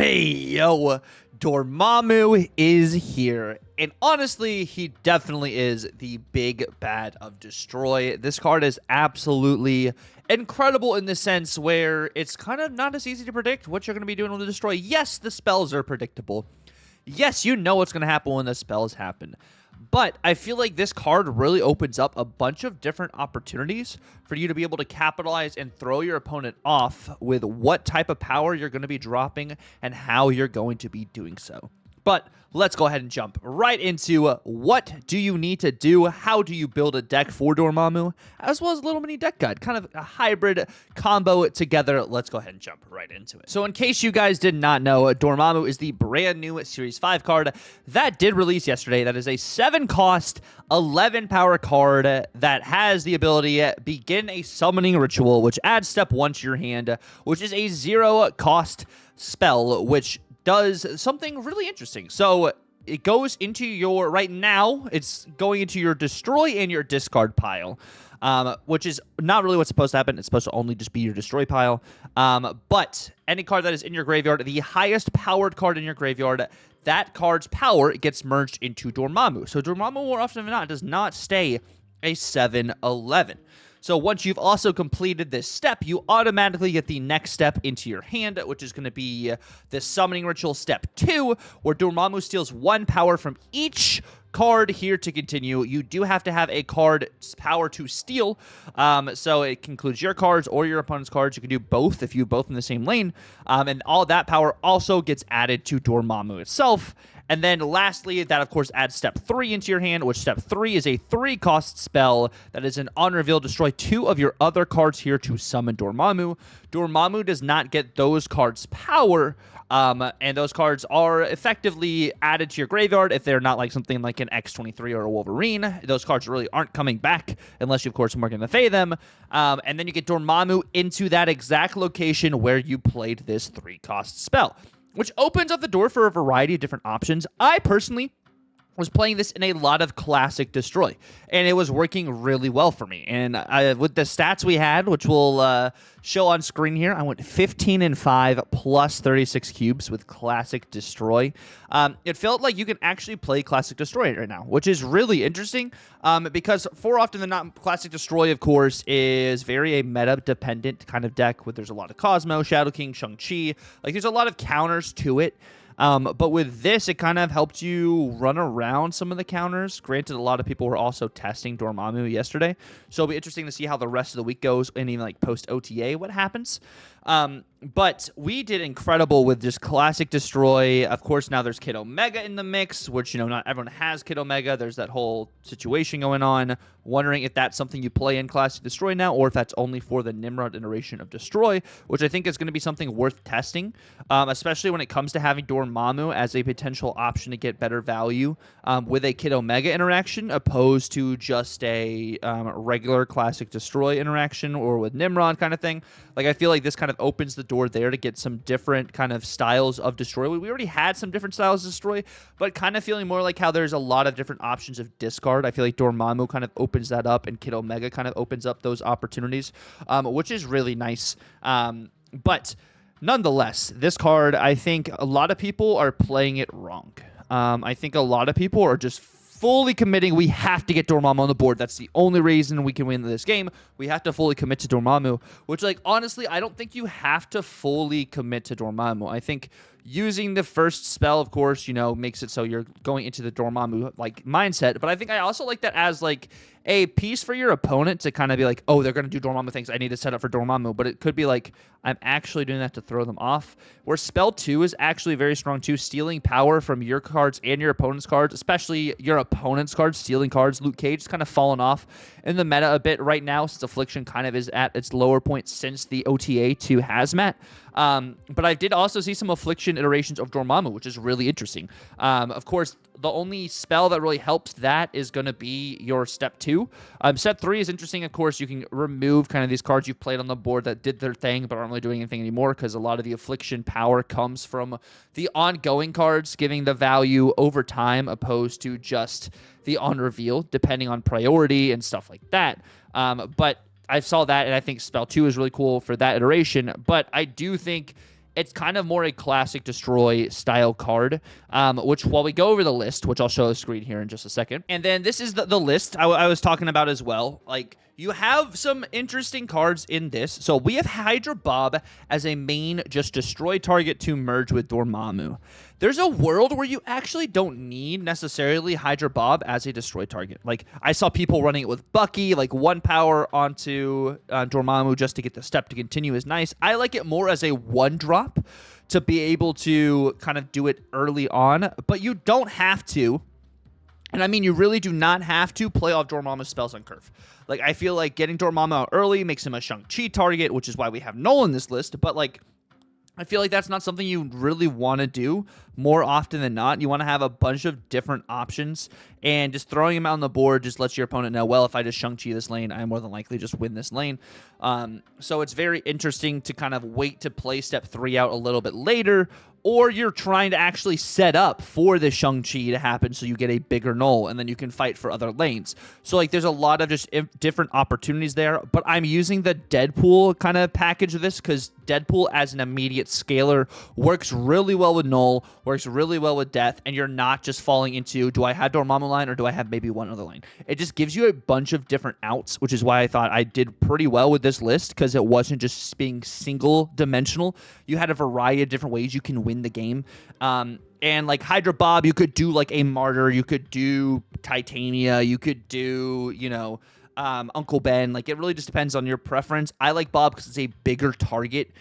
Hey, yo, Dormammu is here. And honestly, he definitely is the big bad of Destroy. This card is absolutely incredible in the sense where it's kind of not as easy to predict what you're going to be doing with the Destroy. Yes, the spells are predictable. Yes, you know what's going to happen when the spells happen. But I feel like this card really opens up a bunch of different opportunities for you to be able to capitalize and throw your opponent off with what type of power you're going to be dropping and how you're going to be doing so. But let's go ahead and jump right into what do you need to do, how do you build a deck for Dormammu, as well as a little mini deck guide, kind of a hybrid combo together. Let's go ahead and jump right into it. So in case you guys did not know, Dormammu is the brand new Series 5 card that did release yesterday. That is a 7-cost, 11-power card that has the ability to begin a summoning ritual, which adds step 1 to your hand, which is a 0-cost spell, which does something really interesting. So it goes into your, right now, it's going into your destroy and your discard pile, which is not really what's supposed to happen. It's supposed to only just be your destroy pile. But any card that is in your graveyard, the highest powered card in your graveyard, that card's power gets merged into Dormammu. So Dormammu, more often than not, does not stay a 7/11. So once you've also completed this step, you automatically get the next step into your hand, which is going to be the Summoning Ritual Step 2, where Dormammu steals 1 power from each card here to continue. You do have to have a card's power to steal, so it includes your cards or your opponent's cards. You can do both if you both in the same lane, and all that power also gets added to Dormammu itself. And then lastly, that of course adds step 3 into your hand, which step 3 is a 3-cost spell that is an on reveal. Destroy 2 of your other cards here to summon Dormammu. Dormammu does not get those cards' power, and those cards are effectively added to your graveyard if they're not like something like an X-23 or a Wolverine. Those cards really aren't coming back unless you, of course, are going to fey them. And then you get Dormammu into that exact location where you played this 3-cost spell, which opens up the door for a variety of different options. I personally was playing this in a lot of classic Destroy, and it was working really well for me. And with the stats we had, which we'll show on screen here, I went 15-5 plus 36 cubes with classic Destroy. It felt like you can actually play classic Destroy right now, which is really interesting, because more often than not, classic Destroy, of course, is very a meta-dependent kind of deck, where there's a lot of Cosmo, Shadow King, Shang-Chi. Like, there's a lot of counters to it. But with this, it kind of helped you run around some of the counters. Granted, a lot of people were also testing Dormammu yesterday, so it'll be interesting to see how the rest of the week goes, and even like post-OTA, what happens. But we did incredible with just classic Destroy. Of course, now there's Kid Omega in the mix, which, you know, not everyone has Kid Omega. There's that whole situation going on. Wondering if that's something you play in classic Destroy now, or if that's only for the Nimrod iteration of Destroy, which I think is going to be something worth testing, especially when it comes to having Dormammu as a potential option to get better value with a Kid Omega interaction, opposed to just a regular classic Destroy interaction or with Nimrod kind of thing. Like, I feel like this kind of opens the door there to get some different kind of styles of Destroy. We already had some different styles of Destroy, but kind of feeling more like how there's a lot of different options of discard. I feel like Dormammu kind of opens that up, and Kid Omega kind of opens up those opportunities, which is really nice. But nonetheless, this card, I think a lot of people are playing it wrong. I think a lot of people are just fully committing. We have to get Dormammu on the board. That's the only reason we can win this game. We have to fully commit to Dormammu, which, like, honestly, I don't think you have to fully commit to Dormammu. I think using the first spell, of course, you know, makes it so you're going into the Dormammu, like, mindset. But I think I also like that as, like, a piece for your opponent to kind of be like, oh, they're going to do Dormammu things. I need to set up for Dormammu. But it could be like, I'm actually doing that to throw them off. Where spell 2 is actually very strong too, stealing power from your cards and your opponent's cards, especially your opponent's cards, stealing cards. Luke Cage has kind of fallen off in the meta a bit right now, since Affliction kind of is at its lower point since the OTA to Hazmat. But I did also see some Affliction iterations of Dormammu, which is really interesting. Of course, the only spell that really helps that is going to be your step 2. Step 3 is interesting. Of course, you can remove kind of these cards you've played on the board that did their thing but aren't really doing anything anymore, because a lot of the Affliction power comes from the ongoing cards giving the value over time, opposed to just the on reveal, depending on priority and stuff like that. But I saw that, and I think spell 2 is really cool for that iteration. But I do think it's kind of more a classic destroy style card, which while we go over the list, which I'll show a screen here in just a second. And then this is the list I was talking about as well. Like, you have some interesting cards in this. So we have Hydra Bob as a main just destroy target to merge with Dormammu. There's a world where you actually don't need necessarily Hydra Bob as a destroy target. Like, I saw people running it with Bucky, like 1 power onto Dormammu just to get the step to continue is nice. I like it more as a 1-drop to be able to kind of do it early on, but you don't have to. And I mean, you really do not have to play off Dormammu's spells on curve. Like, I feel like getting Dormammu out early makes him a Shang-Chi target, which is why we have Null in this list, but like, I feel like that's not something you really want to do more often than not. You want to have a bunch of different options, and just throwing him out on the board just lets your opponent know, well, if I just Shang-Chi this lane, I more than likely just win this lane. So it's very interesting to kind of wait to play step 3 out a little bit later, or you're trying to actually set up for the Shang-Chi to happen so you get a bigger Null, and then you can fight for other lanes. So, like, there's a lot of just different opportunities there, but I'm using the Deadpool kind of package of this because Deadpool as an immediate scaler works really well with Null, works really well with Death, and you're not just falling into, do I have Dormammu line or do I have maybe one other line? It just gives you a bunch of different outs, which is why I thought I did pretty well with this list, because it wasn't just being single-dimensional. You had a variety of different ways you can win the game. And like Hydra Bob, you could do like a Martyr, you could do Titania, you could do, you know, Uncle Ben. Like, it really just depends on your preference. I like Bob because it's a bigger target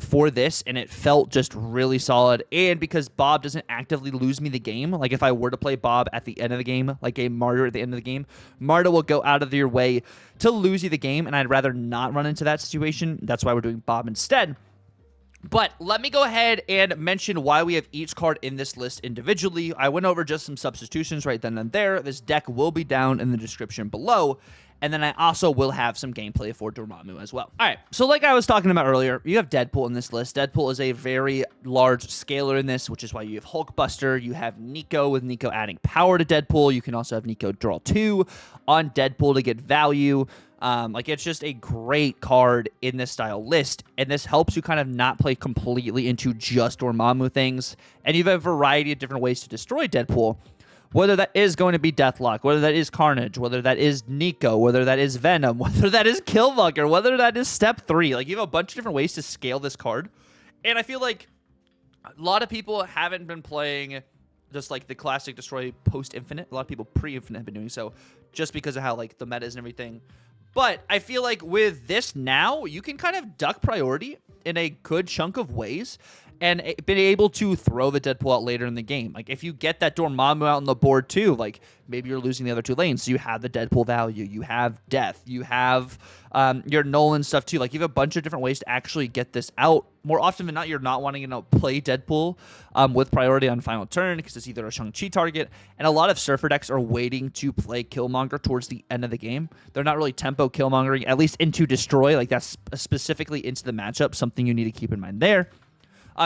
for this, and it felt just really solid. And because Bob doesn't actively lose me the game, like if I were to play Bob at the end of the game, like a Martyr at the end of the game, Martyr will go out of your way to lose you the game, and I'd rather not run into that situation. That's why we're doing Bob instead. But let me go ahead and mention why we have each card in this list individually. I went over just some substitutions right then and there. This deck will be down in the description below. And then I also will have some gameplay for Dormammu as well. All right, so like I was talking about earlier, you have Deadpool in this list. Deadpool is a very large scaler in this, which is why you have Hulkbuster. You have Nico, with Nico adding power to Deadpool. You can also have Nico draw 2 on Deadpool to get value. Like, it's just a great card in this style list, and this helps you kind of not play completely into just Dormammu things, and you have a variety of different ways to destroy Deadpool, whether that is going to be Deathlock, whether that is Carnage, whether that is Nico, whether that is Venom, whether that is Killmonger, whether that is Step 3. Like, you have a bunch of different ways to scale this card, and I feel like a lot of people haven't been playing just like the classic destroy post-infinite. A lot of people pre-infinite have been doing so just because of how like the meta is and everything. But I feel like with this now, you can kind of duck priority in a good chunk of ways and been able to throw the Deadpool out later in the game. Like, if you get that Dormammu out on the board too, like, maybe you're losing the other 2 lanes, so you have the Deadpool value, you have Death, you have your Nolan stuff too. Like, you have a bunch of different ways to actually get this out. More often than not, you're not wanting to play Deadpool with priority on final turn because it's either a Shang-Chi target, and a lot of Surfer decks are waiting to play Killmonger towards the end of the game. They're not really tempo Killmongering, at least into Destroy. Like, that's specifically into the matchup, something you need to keep in mind there.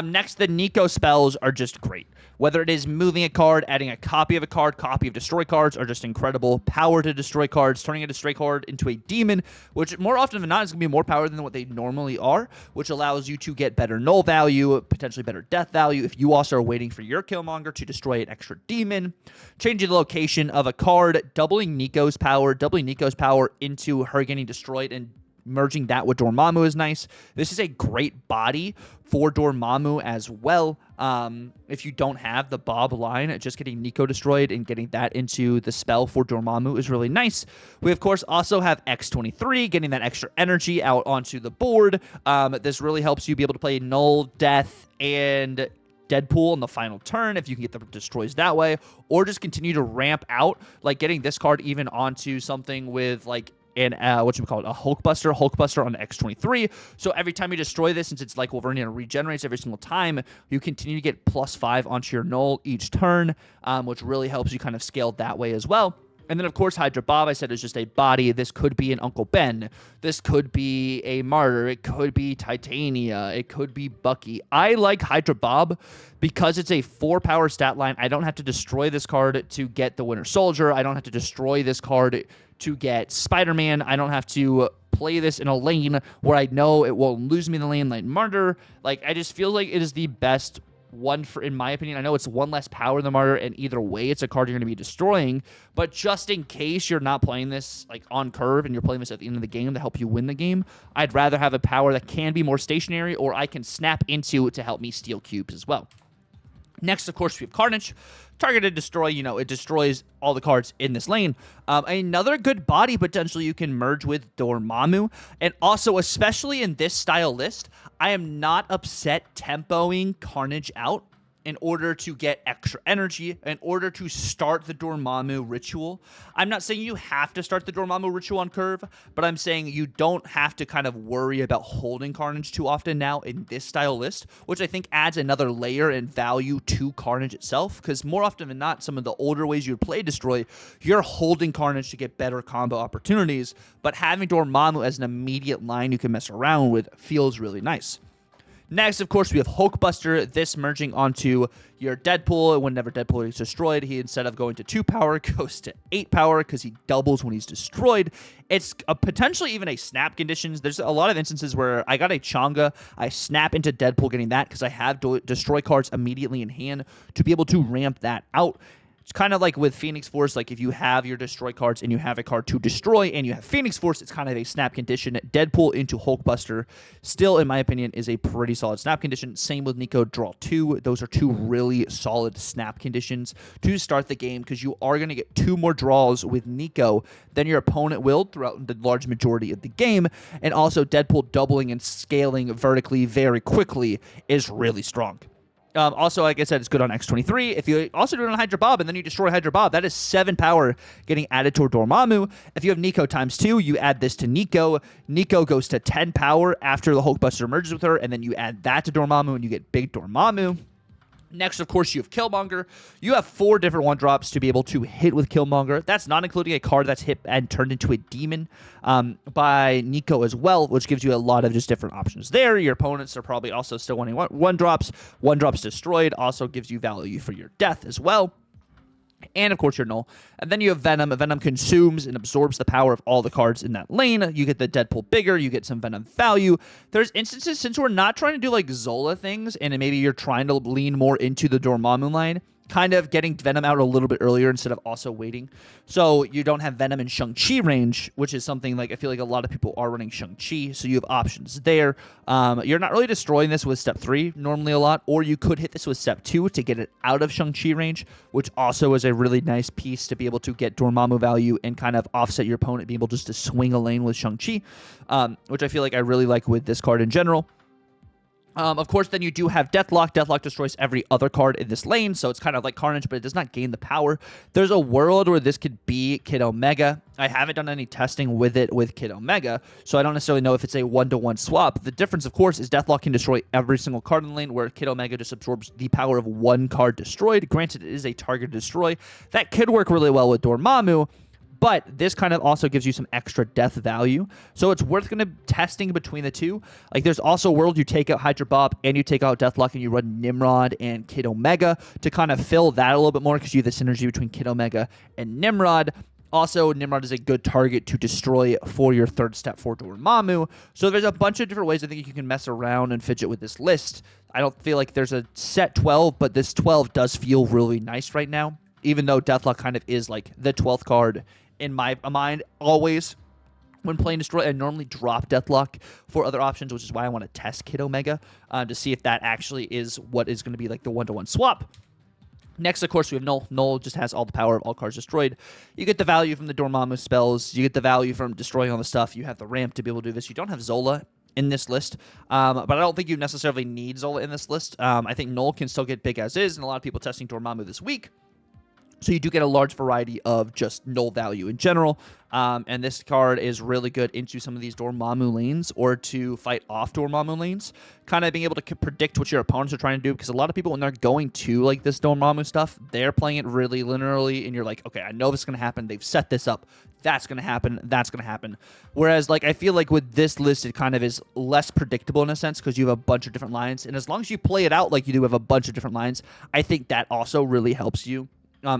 Next, the Nico spells are just great. Whether it is moving a card, adding a copy of a card, copy of destroy cards are just incredible. Power to destroy cards, turning a destroy card into a demon, which more often than not is going to be more power than what they normally are, which allows you to get better null value, potentially better death value if you also are waiting for your Killmonger to destroy an extra demon. Changing the location of a card, doubling Nico's power into her getting destroyed and merging that with Dormammu is nice. This is a great body for Dormammu as well. If you don't have the Bob line, just getting Nico destroyed and getting that into the spell for Dormammu is really nice. We, of course, also have X23, getting that extra energy out onto the board. This really helps you be able to play Null, Death, and Deadpool on the final turn if you can get the destroys that way, or just continue to ramp out, like getting this card even onto something with like and a Hulkbuster on X23. So every time you destroy this, since it's like Wolverine and it regenerates every single time, you continue to get +5 onto your null each turn, which really helps you kind of scale that way as well. And then, of course, Hydra Bob, I said, is just a body. This could be an Uncle Ben. This could be a Martyr. It could be Titania. It could be Bucky. I like Hydra Bob because it's a 4-power stat line. I don't have to destroy this card to get the Winter Soldier. I don't have to destroy this card to get Spider-Man. I don't have to play this in a lane where I know it won't lose me in the lane like Martyr. Like, I just feel like it is the best one for, in my opinion. I know it's one less power than Martyr, and either way, it's a card you're going to be destroying. But just in case you're not playing this like on curve and you're playing this at the end of the game to help you win the game, I'd rather have a power that can be more stationary, or I can snap into it to help me steal cubes as well. Next, of course, we have Carnage. Targeted Destroy, you know, it destroys all the cards in this lane. Another good body potential you can merge with Dormammu. And also, especially in this style list, I am not upset tempoing Carnage out in order to get extra energy, in order to start the Dormammu ritual. I'm not saying you have to start the Dormammu ritual on curve, but I'm saying you don't have to kind of worry about holding Carnage too often now in this style list, which I think adds another layer and value to Carnage itself, because more often than not, some of the older ways you would play Destroy, you're holding Carnage to get better combo opportunities, but having Dormammu as an immediate line you can mess around with feels really nice. Next, of course, we have Hulkbuster. This merging onto your Deadpool. Whenever Deadpool is destroyed, he, instead of going to 2 power, goes to 8 power because he doubles when he's destroyed. It's potentially even a snap conditions. There's a lot of instances where I got a Changa, I snap into Deadpool getting that because I have destroy cards immediately in hand to be able to ramp that out. It's kind of like with Phoenix Force, like if you have your destroy cards and you have a card to destroy and you have Phoenix Force, it's kind of a snap condition. Deadpool into Hulkbuster still, in my opinion, is a pretty solid snap condition. Same with Nico Draw 2. Those are 2 really solid snap conditions to start the game, because you are going to get 2 more draws with Nico than your opponent will throughout the large majority of the game. And also Deadpool doubling and scaling vertically very quickly is really strong. Also, like I said, it's good on X23. If you also do it on Hydra Bob and then you destroy Hydra Bob, that is 7 power getting added to Dormammu. If you have Nico times 2, you add this to Nico. Nico goes to 10 power after the Hulkbuster merges with her, and then you add that to Dormammu and you get big Dormammu. Next, of course, you have Killmonger. You have 4 different 1-drops to be able to hit with Killmonger. That's not including a card that's hit and turned into a demon by Nico as well, which gives you a lot of just different options there. Your opponents are probably also still wanting 1-drops. 1-drops destroyed also gives you value for your death as well. And, of course, your Null. And then you have Venom. Venom consumes and absorbs the power of all the cards in that lane. You get the Deadpool bigger. You get some Venom value. There's instances, since we're not trying to do, like, Zola things, and maybe you're trying to lean more into the Dormammu line, kind of getting Venom out a little bit earlier instead of also waiting. So you don't have Venom in Shang-Chi range, which is something like I feel like a lot of people are running Shang-Chi, so you have options there. You're not really destroying this with step 3 normally a lot, or you could hit this with step 2 to get it out of Shang-Chi range, which also is a really nice piece to be able to get Dormammu value and kind of offset your opponent, be able just to swing a lane with Shang-Chi, which I feel like I really like with this card in general. Of course, then you do have Deathlock. Deathlock destroys every other card in this lane, so it's kind of like Carnage, but it does not gain the power. There's a world where this could be Kid Omega. I haven't done any testing with it with Kid Omega, so I don't necessarily know if it's a 1-to-1 swap. The difference, of course, is Deathlock can destroy every single card in the lane, where Kid Omega just absorbs the power of 1 card destroyed. Granted, it is a target destroy. That could work really well with Dormammu, but this kind of also gives you some extra death value. So it's worth kind of testing between the two. Like, there's also a world you take out Hydra Bob and you take out Deathlock and you run Nimrod and Kid Omega to kind of fill that a little bit more, because you have the synergy between Kid Omega and Nimrod. Also, Nimrod is a good target to destroy for your 3rd step for Dormammu. So there's a bunch of different ways I think you can mess around and fidget with this list. I don't feel like there's a set 12, but this 12 does feel really nice right now, even though Deathlock kind of is like the 12th card in my mind always. When playing Destroy, I normally drop Deathlock for other options, which is why I want to test Kid Omega to see if that actually is what is going to be like the 1-to-1 swap. Next, of course, we have Null. Null just has all the power of all cards destroyed. You get the value from the Dormammu spells. You get the value from destroying all the stuff. You have the ramp to be able to do this. You don't have Zola in this list, but I don't think you necessarily need Zola in this list. I think Null can still get big as is, and a lot of people testing Dormammu this week. So you do get a large variety of just Null value in general. And this card is really good into some of these Dormammu lanes, or to fight off Dormammu lanes. Kind of being able to predict what your opponents are trying to do, because a lot of people, when they're going to like this Dormammu stuff, they're playing it really linearly, and you're like, okay, I know this is going to happen. They've set this up. That's going to happen. That's going to happen. Whereas, like, I feel like with this list, it kind of is less predictable in a sense, because you have a bunch of different lines. And as long as you play it out like you do have a bunch of different lines, I think that also really helps you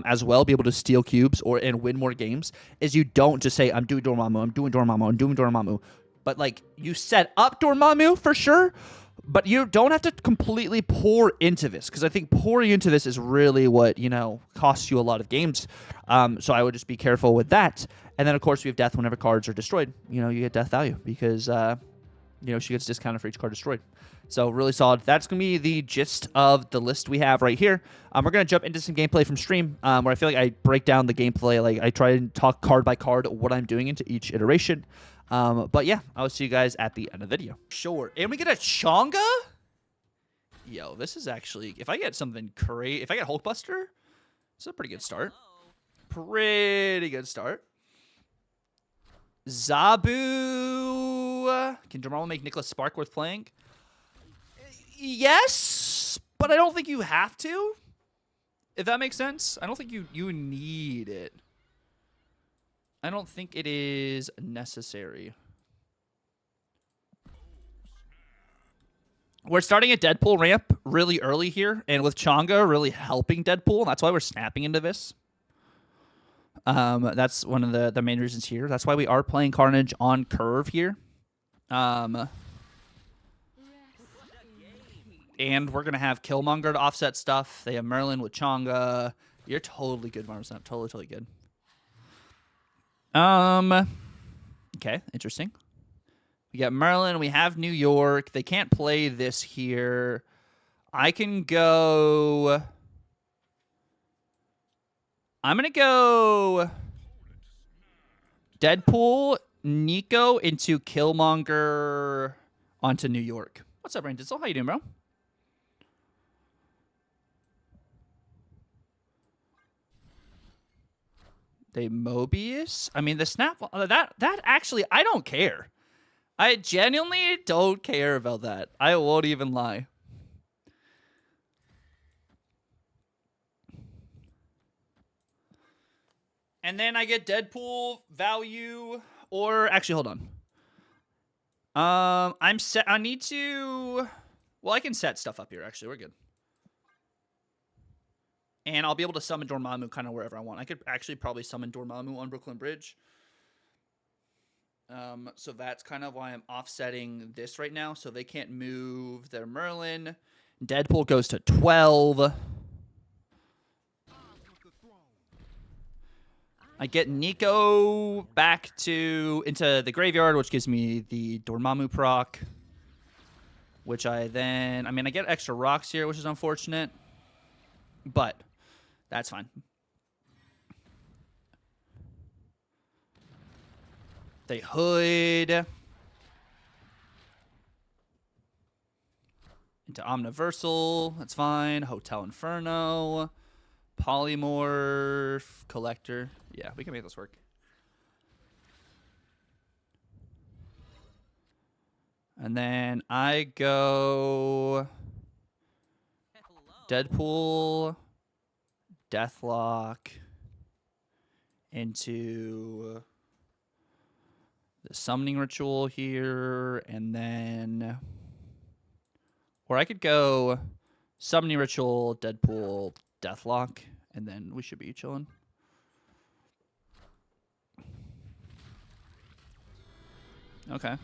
as well, be able to steal cubes and win more games, is you don't just say, I'm doing Dormammu, I'm doing Dormammu, I'm doing Dormammu. But, like, you set up Dormammu for sure, but you don't have to completely pour into this, because I think pouring into this is really what, you know, costs you a lot of games. So I would just be careful with that. And then, of course, we have death whenever cards are destroyed. You know, you get death value because, you know, she gets discounted for each card destroyed. So really solid. That's going to be the gist of the list we have right here. We're going to jump into some gameplay from stream where I feel like I break down the gameplay. Like, I try and talk card by card what I'm doing into each iteration. But yeah, I'll see you guys at the end of the video. Sure. And we get a Chonga? Yo, this is actually... If I get something crazy... If I get Hulkbuster, it's a pretty good start. Pretty good start. Zabu. Can Dormammu make Nicholas Spark worth playing? Yes, but I don't think you have to. If that makes sense. I don't think you need it. I don't think it is necessary. We're starting a Deadpool ramp really early here, and with Chonga really helping Deadpool. That's why we're snapping into this. That's one of the main reasons here. That's why we are playing Carnage on curve here. And we're going to have Killmonger to offset stuff. They have Merlin with Chonga. You're totally good, Marmosnap. Totally good. Okay, interesting. We got Merlin. We have New York. They can't play this here. I can go... I'm going to go Deadpool, Nico into Killmonger onto New York. What's up, Brandon? How you doing, bro? They Mobius? I mean, the snap... That actually... I don't care. I genuinely don't care about that. I won't even lie. And then I get Deadpool value, or actually, hold on. I'm set. I need to. Well, I can set stuff up here. Actually, we're good. And I'll be able to summon Dormammu kind of wherever I want. I could actually probably summon Dormammu on Brooklyn Bridge. So that's kind of why I'm offsetting this right now. So they can't move their Merlin. Deadpool goes to 12. I get Nico back into the graveyard, which gives me the Dormammu proc. Which I then... I mean, I get extra rocks here, which is unfortunate. But that's fine. They hood into Omniversal. That's fine. Hotel Inferno. Polymorph. Collector. Yeah, we can make this work. And then I go Deadpool, Deathlock into the summoning ritual here, and then... Or I could go summoning ritual, Deadpool, Deathlock, and then we should be chilling. Okay.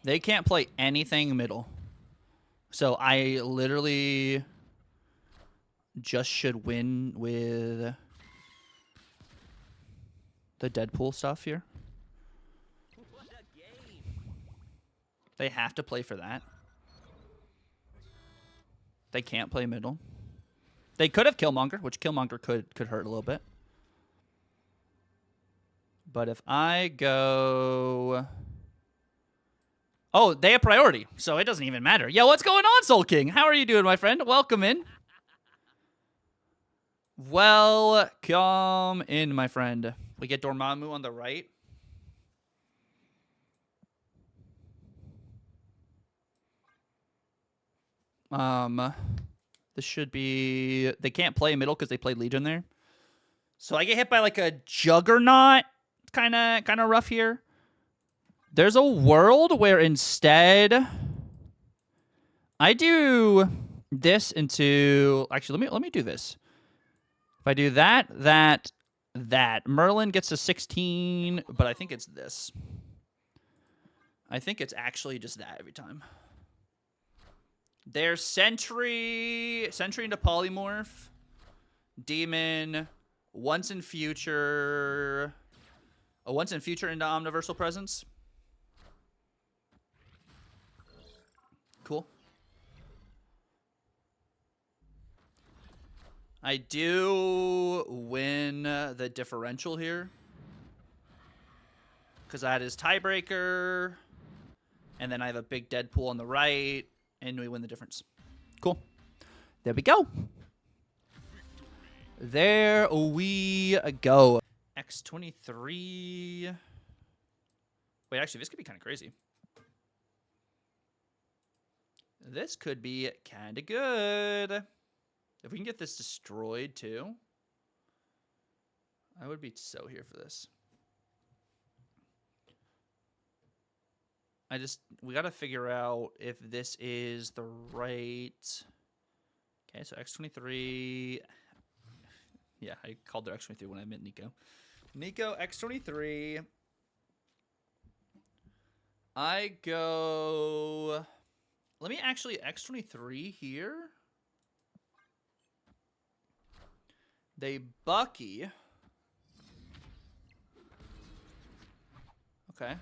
They can't play anything middle. So I literally just should win with the Deadpool stuff here. They have to play for that. They can't play middle. They could have Killmonger, which Killmonger could hurt a little bit. But if I go... Oh, they have priority, so it doesn't even matter. Yo, what's going on, Soul King? How are you doing, my friend? Welcome in. Welcome in, my friend. We get Dormammu on the right. This should be... They can't play middle because they played Legion there. So I get hit by like a Juggernaut. Kind of rough here. There's a world where instead I do this into... Actually, let me do this. If I do that, Merlin gets to 16, but I think it's this. I think it's actually just that every time. There's Sentry into Polymorph, Demon, once in future into Omniversal Presence. Cool. I do win the differential here because I had his tiebreaker, and then I have a big Deadpool on the right, and we win the difference. Cool. There we go. There we go. X23. Wait, actually, this could be kind of crazy. This could be kind of good. If we can get this destroyed, too, I would be so here for this. We got to figure out if this is the right... Okay, so X23... Yeah, I called her X23 when I meant Nico. Nico, X23. I go... Let me actually X23 here. They Bucky. Okay,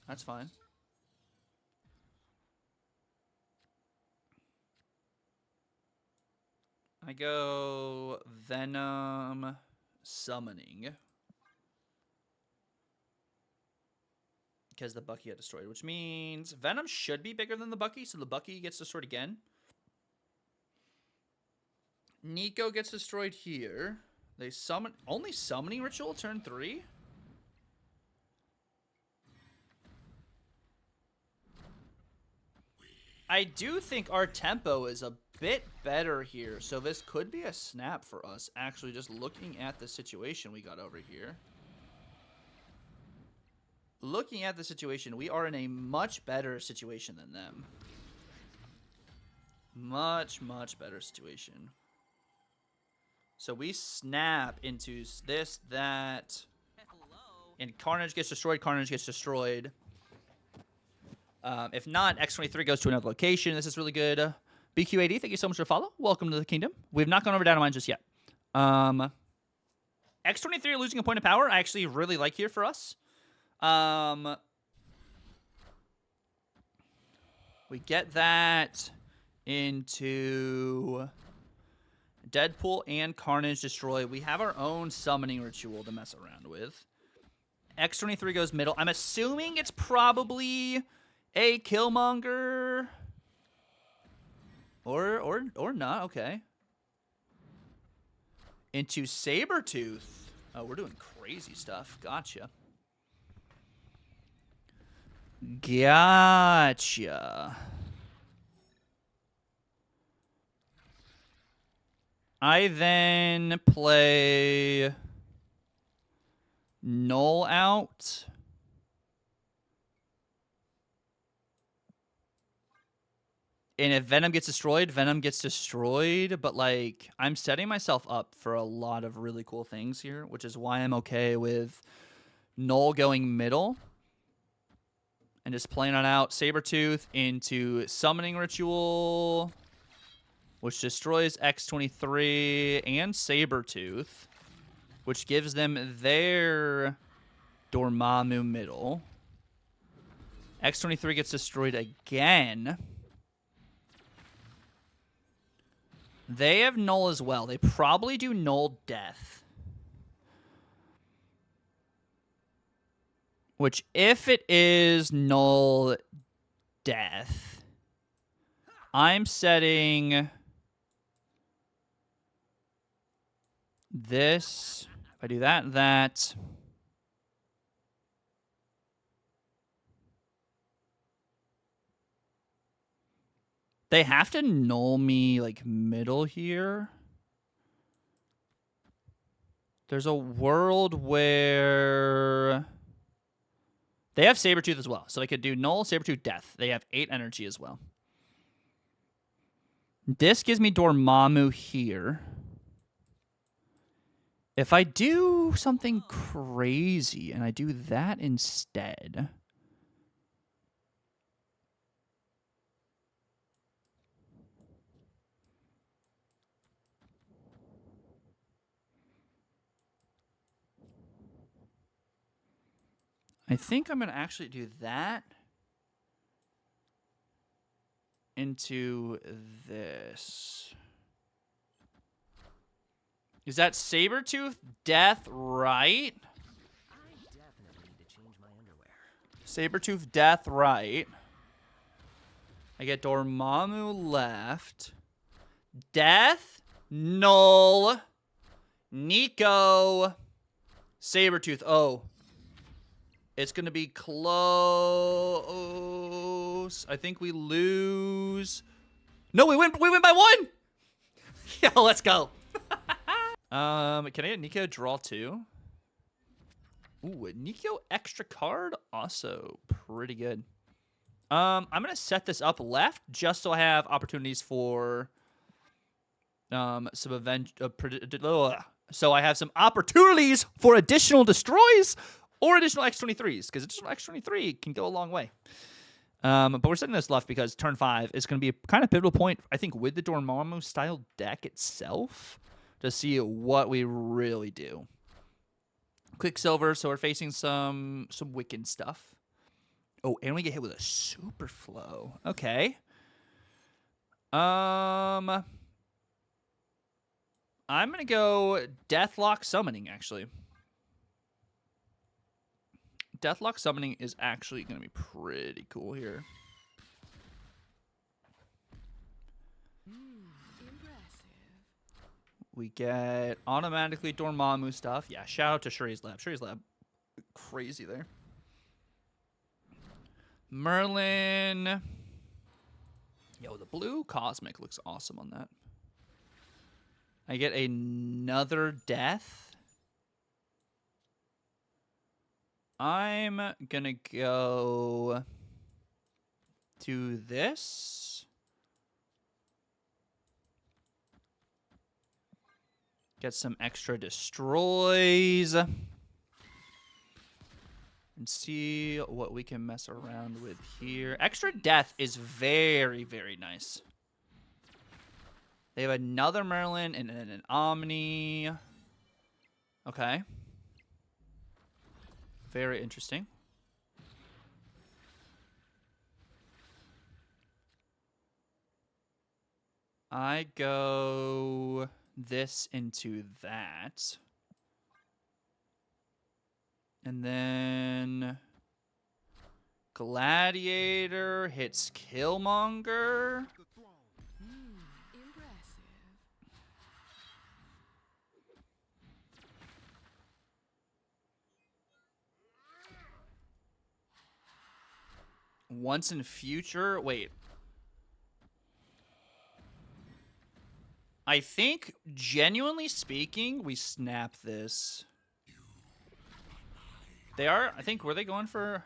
that's fine. I go Venom summoning. Because the Bucky got destroyed, which means Venom should be bigger than the Bucky, so the Bucky gets destroyed again. Nico gets destroyed here. They summon only summoning ritual turn 3. I do think our tempo is a bit better here, so this could be a snap for us, actually, just looking at the situation we got over here. Looking at the situation, we are in a much better situation than them. Much, much better situation. So we snap into this, that, and Carnage gets destroyed, Carnage gets destroyed. If not, X23 goes to another location. This is really good. BQAD, thank you so much for the follow. Welcome to the kingdom. We've not gone over Dynamine just yet. X23 losing a point of power, I actually really like here for us. We get that into Deadpool and Carnage destroy. We have our own summoning ritual to mess around with. X23 goes middle. I'm assuming it's probably a Killmonger. Or not, okay. Into Sabretooth. Oh, we're doing crazy stuff. Gotcha. Gotcha. I then play Null out. And if Venom gets destroyed, Venom gets destroyed. But, like, I'm setting myself up for a lot of really cool things here, which is why I'm okay with Null going middle. And just playing it out. Sabretooth into Summoning Ritual, which destroys X23 and Sabretooth, which gives them their Dormammu middle. X23 gets destroyed again. They have Null as well. They probably do Null Death. Which, if it is Null Death, I'm setting this. If I do that. They have to null me, like, middle here. There's a world where they have Sabretooth as well. So they could do null, Sabretooth, death. They have 8 energy as well. This gives me Dormammu here. If I do something crazy and I do that instead, I think I'm going to actually do that into this. Is that Sabretooth death right? I definitely need to change my underwear. Sabretooth death right. I get Dormammu left. Death, Null, Nico, Sabretooth. Oh. It's going to be close. I think we lose. No, we win by 1. Yeah, let's go. Can I get Nico draw 2? Ooh, a Nico extra card, also pretty good. I'm gonna set this up left just so I have opportunities for some so I have some opportunities for additional destroys or additional X23s, because additional X23 can go a long way. But we're setting this left because turn 5 is going to be a kind of pivotal point, I think, with the Dormammu style deck itself to see what we really do. Quicksilver, so we're facing some Wiccan stuff. Oh, and we get hit with a super flow. Okay. I'm gonna go Deathlock Summoning, actually. Deathlock Summoning is actually gonna be pretty cool here. We get automatically Dormammu stuff. Yeah, shout out to Shuri's Lab. Shuri's Lab, crazy there. Merlin. Yo, the blue Cosmic looks awesome on that. I get another death. I'm gonna go to this. Get some extra destroys. And see what we can mess around with here. Extra death is very, very nice. They have another Merlin and then an Omni. Okay. Very interesting. I go this into that. And then Gladiator hits Killmonger. Once in future, wait. I think, genuinely speaking, we snap this. They are, I think, were they going for?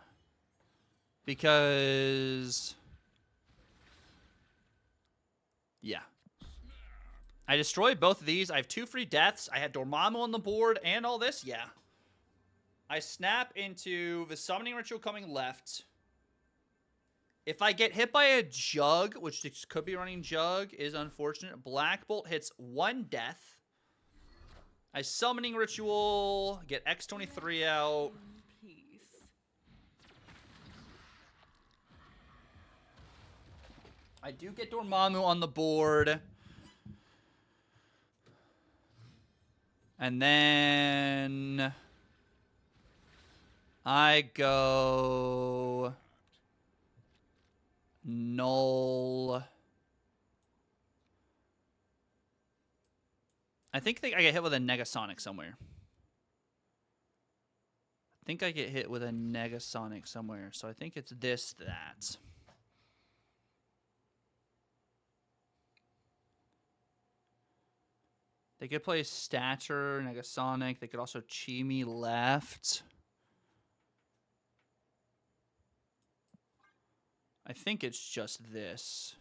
Because, yeah. I destroyed both of these. I have 2 free deaths. I had Dormammu on the board and all this. Yeah. I snap into the summoning ritual coming left. If I get hit by a Jug, which could be running Jug, is unfortunate. Black Bolt hits 1 death. I summoning ritual, get X23 out. I do get Dormammu on the board. And then I go Null. I think I get hit with a Negasonic somewhere. So I think it's this, that. They could play Stature, Negasonic. They could also Chi Me left. I think it's just this.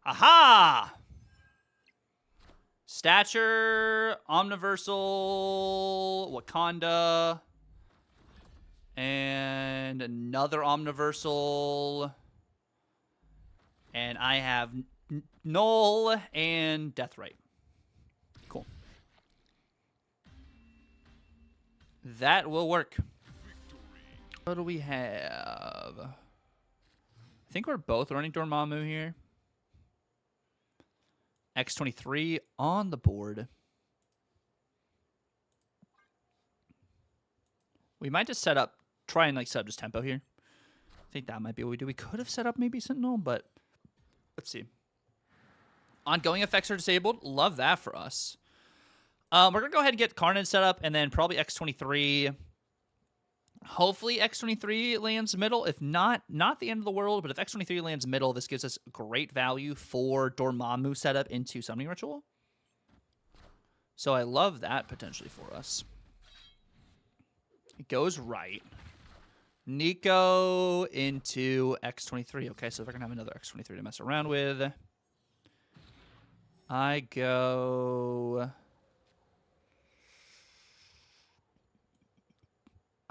Aha! Stature, Omniversal, Wakanda, and another Omniversal. And I have Null and Deathrite. Cool. That will work. What do we have? I think we're both running Dormammu here. X23 on the board. We might just try and like set up just tempo here. I think that might be what we do. We could have set up maybe Sentinel, but let's see. Ongoing effects are disabled. Love that for us. We're going to go ahead and get Carnage set up, and then probably X23. Hopefully X23 lands middle. If not the end of the world, but if X23 lands middle, this gives us great value for Dormammu setup into Summoning Ritual. So I love that potentially for us. It goes right. Nico into X23. Okay, so they're going to have another X23 to mess around with. I go...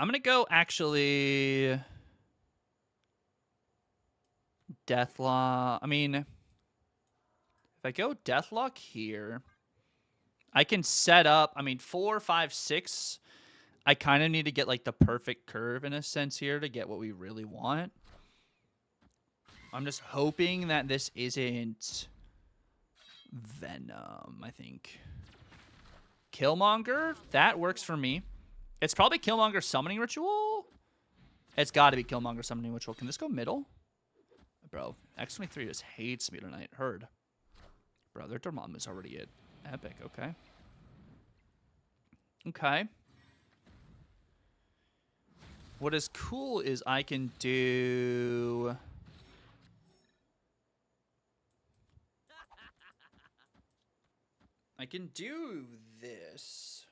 I'm going to go actually... Deathlock. I mean, if I go Deathlock here, I can set up... I mean, 4, 5, 6... I kind of need to get like the perfect curve in a sense here to get what we really want. I'm just hoping that this isn't Venom, I think. Killmonger, that works for me. It's probably Killmonger Summoning Ritual. It's got to be Killmonger Summoning Ritual. Can this go middle? Bro, X23 just hates me tonight. Heard. Bro, their Dormammu's already epic. Okay. Okay. What is cool is I can do... I can do this.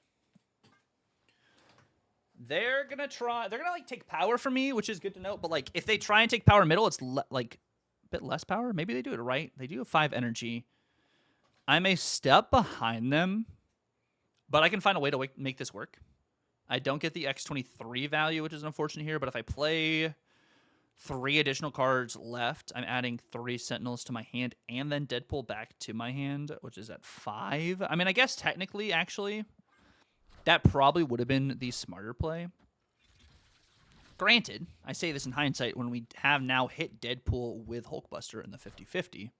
They're going to try... They're going to, like, take power from me, which is good to know. But, like, if they try and take power middle, it's, like, a bit less power. Maybe they do it right. They do have 5 energy. I'm a step behind them. But I can find a way to make this work. I don't get the X23 value, which is unfortunate here, but if I play 3 additional cards left, I'm adding 3 Sentinels to my hand and then Deadpool back to my hand, which is at 5. I mean, I guess technically, actually, that probably would have been the smarter play. Granted, I say this in hindsight when we have now hit Deadpool with Hulkbuster in the 50-50.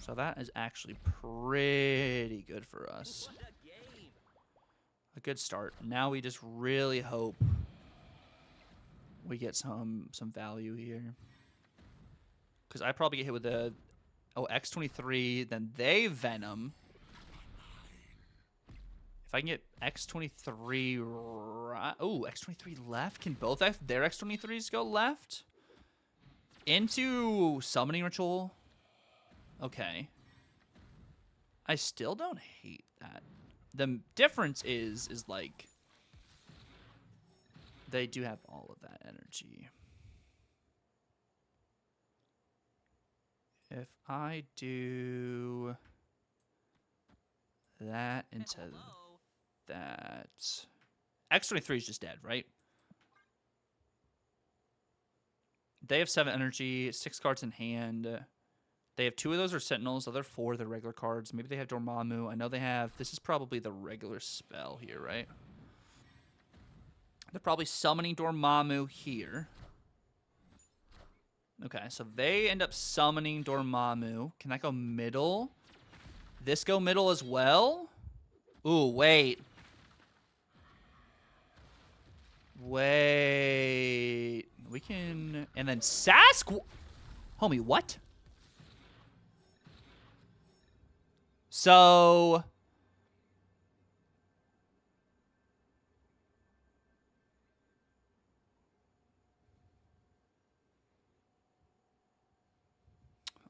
So that is actually pretty good for us. A good start. Now we just really hope we get some value here. Because I probably get hit with the X23, then they Venom. If I can get X23 right... Oh, X23 left? Can both their X23s go left? Into Summoning Ritual? Okay. I still don't hate that. The difference is like they do have all of that energy. If I do that into that, X23 is just dead, right? They have 7 energy, 6 cards in hand. They have 2 of those are Sentinels. The other 4 they're regular cards. Maybe they have Dormammu. I know they have... This is probably the regular spell here, right? They're probably summoning Dormammu here. Okay, so they end up summoning Dormammu. Can that go middle? This go middle as well? Ooh, wait. Wait. We can... And then Homie, what? So...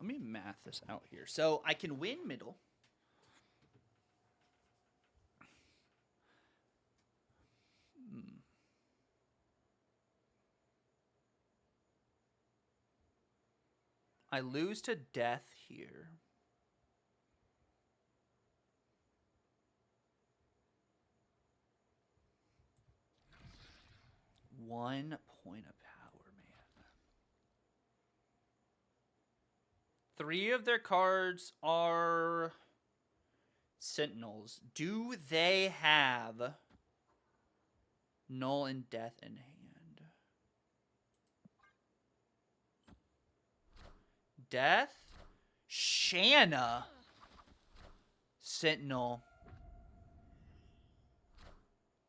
Let me math this out here. So I can win middle. I lose to death here. One point of power, man. 3 of their cards are Sentinels. Do they have Null and death in hand. Death? Shanna. Sentinel.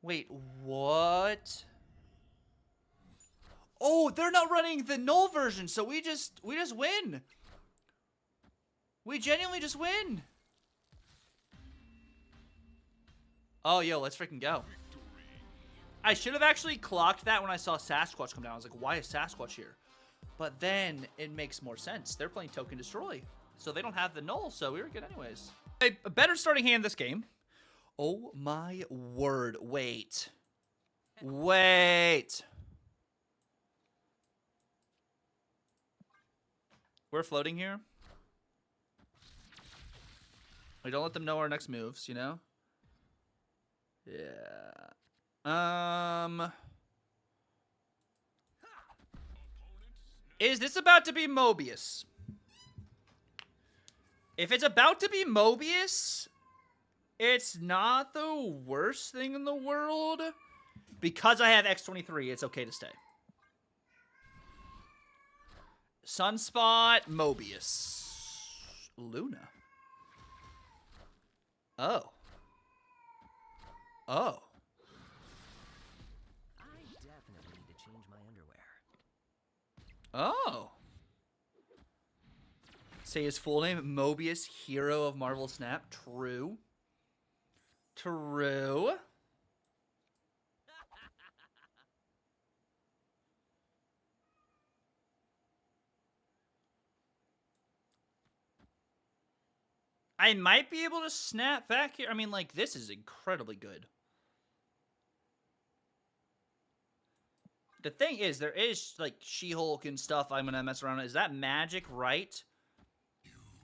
Wait, what? Oh, they're not running the null version, so we just win. We genuinely just win. Oh, yo, let's freaking go. I should have actually clocked that when I saw Sasquatch come down. I was like, why is Sasquatch here? But then it makes more sense. They're playing Token Destroy, so they don't have the null, so we were good anyways. A better starting hand this game. Oh my word. Wait. Wait. We're floating here. We don't let them know our next moves, you know? Yeah. Is this about to be Mobius? If it's about to be Mobius, it's not the worst thing in the world. Because I have X23, it's okay to stay. Sunspot, Mobius. Luna. Oh. Oh. I definitely need to change my underwear. Oh. Say his full name, Mobius, hero of Marvel Snap. True. True. I might be able to snap back here. I mean, like, this is incredibly good. The thing is, there is, like, She-Hulk and stuff I'm going to mess around with. Is that Magic Right?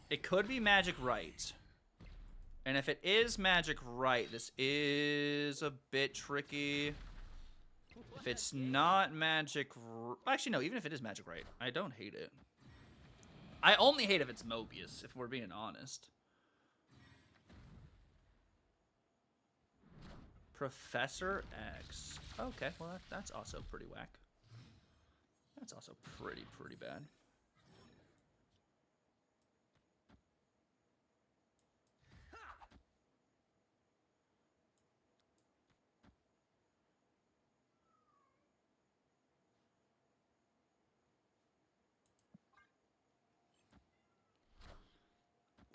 It could be Magic Right. And if it is Magic Right, this is a bit tricky. If it's not Magic... Actually, no, even if it is Magic Right, I don't hate it. I only hate if it's Mobius, if we're being honest. Professor X. Okay, well, that's also pretty whack. That's also pretty bad.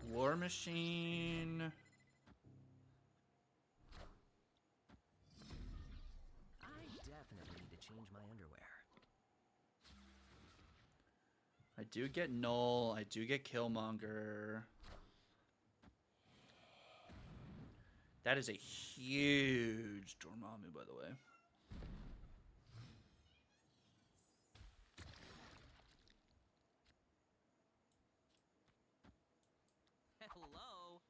War Machine. I definitely need to change my underwear. I do get Null. I do get Killmonger. That is a huge Dormammu, by the way. Hello.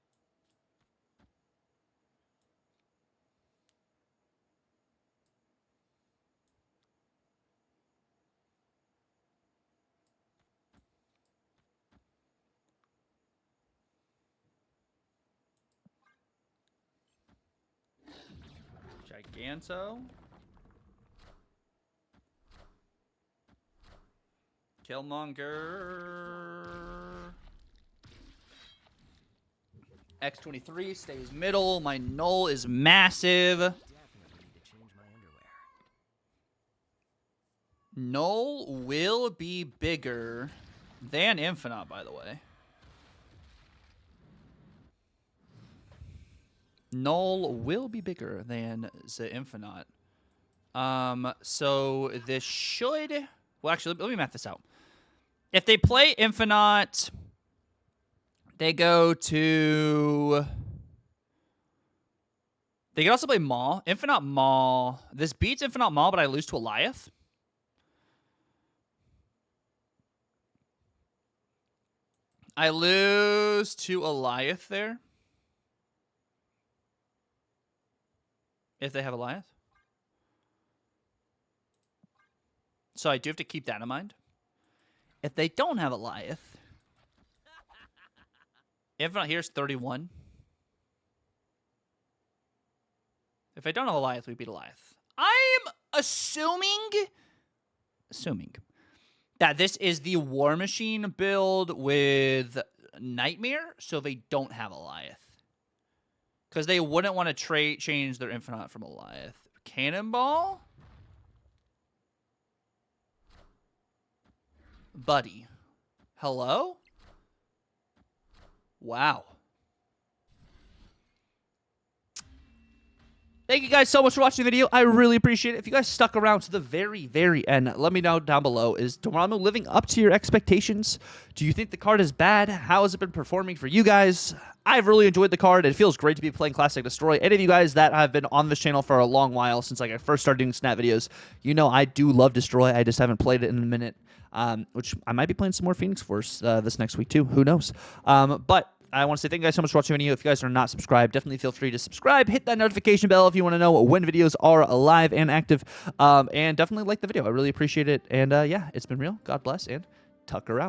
Giganto. Killmonger. X23 stays middle. My null is massive. Definitely need to change my underwear. Null will be bigger than Infinite, by the way. Null will be bigger than the Infinite. So this should... Well, actually, let me map this out. If they play Infinite, they go to... They can also play Maul. Infinite Maul. This beats Infinite Maul, but I lose to Eliath. I lose to Eliath there. If they have Eliath. So I do have to keep that in mind. If they don't have Eliath, Infinite here's 31. If I don't have Eliath, we beat Eliath. I'm assuming that this is the War Machine build with Nightmare, so they don't have Eliath. Because they wouldn't want to change their Infinite from Eliath. Cannonball? Buddy. Hello? Wow. Thank you guys so much for watching the video. I really appreciate it. If you guys stuck around to the very, very end, let me know down below. Is Dormammu living up to your expectations? Do you think the card is bad? How has it been performing for you guys? I've really enjoyed the card. It feels great to be playing Classic Destroy. Any of you guys that have been on this channel for a long while, since like I first started doing snap videos, you know I do love Destroy. I just haven't played it in a minute, which I might be playing some more Phoenix Force this next week too. Who knows? But I want to say thank you guys so much for watching the video. If you guys are not subscribed, definitely feel free to subscribe. Hit that notification bell if you want to know when videos are live and active. And definitely like the video. I really appreciate it. And yeah, it's been real. God bless, and Tucker out.